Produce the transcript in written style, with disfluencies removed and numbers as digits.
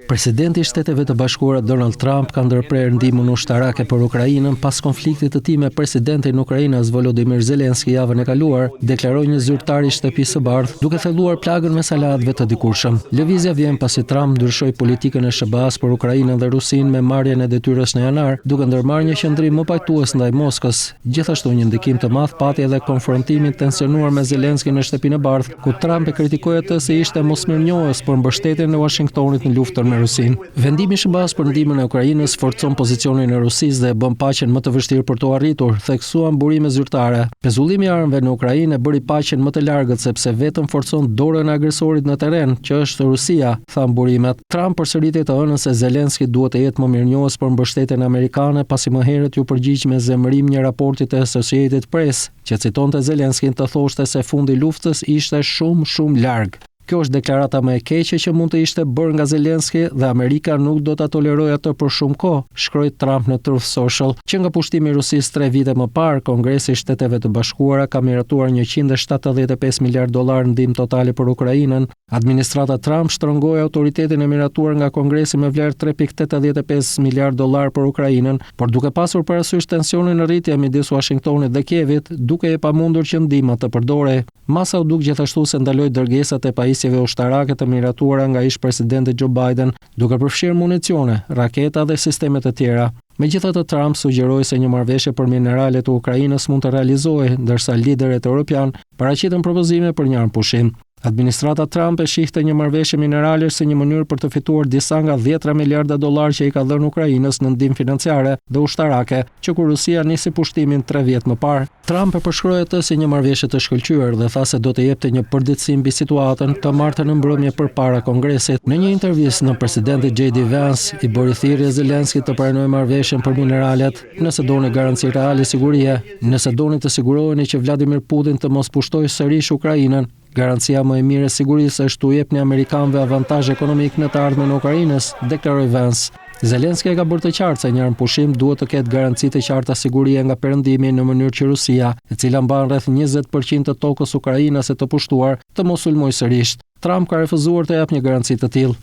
Presidenti i Shteteve të Bashkuara Donald Trump ka ndërprerë ndihmën ushtarake për Ukrainën pas konfliktit të tij me presidentin e Ukrainës Volodymyr Zelensky javën e kaluar, deklaroi një zyrtar i Shtëpisë së Bardhë, duke thelluar plagën me salatëve të dikurshëm. Lëvizja vjen pasi Trump ndryshoi politikën e SBA-s për Ukrainën dhe Rusinë me marrjen e detyrës në janar, duke ndërmarrë një qendrim më pajtues ndaj Moskës. Gjithashtu një ndikim të madh pati edhe konfrontimin tensionuar me Zelensky në Shtëpinë e Bardhë, ku Trump e kritikoi atë se ishte mosmirnjohës për mbështetjen e Washingtonit në luftën me Rusinë. Vendimi i SBA-s për ndihmën e Ukrainës forcon pozicionin e Rusisë dhe bën paqen më të vështirë për t'u arritur, theksuan burime zyrtare. Pezullimi i armëve në Ukrainë bëri paqen më të largët sepse vetëm forcon dorën e agresorit në terren, që është Rusia, than burimet. Trump përsëriti të ënën se Zelensky duhet të jetë më mirënjohës për mbështetjen amerikane, pasi më herët ju përgjigj me zemërim një raporti të Associated Press, që citonte Zelenskyn të thoshte se fundi i luftës ishte shumë larg. Kjo është deklarata më e keqe që mund të ishte bërë nga Zelensky dhe Amerika nuk do ta tolerojë atë për shumë kohë, shkroi Trump në Truth Social. Që nga pushtimi i Rusisë 3 vite më parë, Kongresi i Shteteve të Bashkuara ka miratuar $175 miliardë ndihmë totale për Ukrainën. Administrata Trump shtrëngoi autoritetin e miratuar nga Kongresi me vlerë $3.85 miliardë për Ukrainën, por duke pasur parasysh tensionin në rritje midis Washingtonit dhe Kievit, duke e pamundur që ndihma të përdorej. Masa u duk gjithashtu se ndaloi dërgesat e pajisjeve ushtarake të miratuara nga ish-presidenti Joe Biden, duke përfshirë municione, raketa dhe sisteme të tjera. Megjithatë, Trump sugjeroi se një marrëveshje për mineralet të Ukrainës mund të realizohej, ndërsa liderët evropian paraqitën propozime për një armpushim. Administrata Trump e shihte një marrëveshje mineralesh si një mënyrë për të fituar disa nga $10 miliarda që i ka dhënë Ukrainës në ndihmë financiare dhe ushtarake, që kur Rusia nisi pushtimin 3 vjet më parë. Trump e përshkroi atë si një marrëveshje të shkëlqyer dhe tha se do të jepte një përditësi mbi situatën të martën në mbrëmje përpara Kongresit. Në një intervistë në presidenti J.D. Vance i bëri thirrje Zelenskit të pranojë marrëveshjen për mineralet, nëse doni garanci reale sigurie, nëse doni të siguroheni që Vladimir Putin të mos pushtojë sërish Ukrainën. Garancia më e mirë e sigurisë është t'u jepni amerikanëve avantazh ekonomik në të ardhmen e Ukrainës, deklaroi Vance. Zelensky ka bërë të qartë se një armpushim duhet të ketë garanci të qarta sigurie nga perëndimi në mënyrë që Rusia, e cila mban rreth 20% të tokës ukrainase të pushtuar, të mos sulmojë sërish. Trump ka refuzuar të japë një garanci të tillë.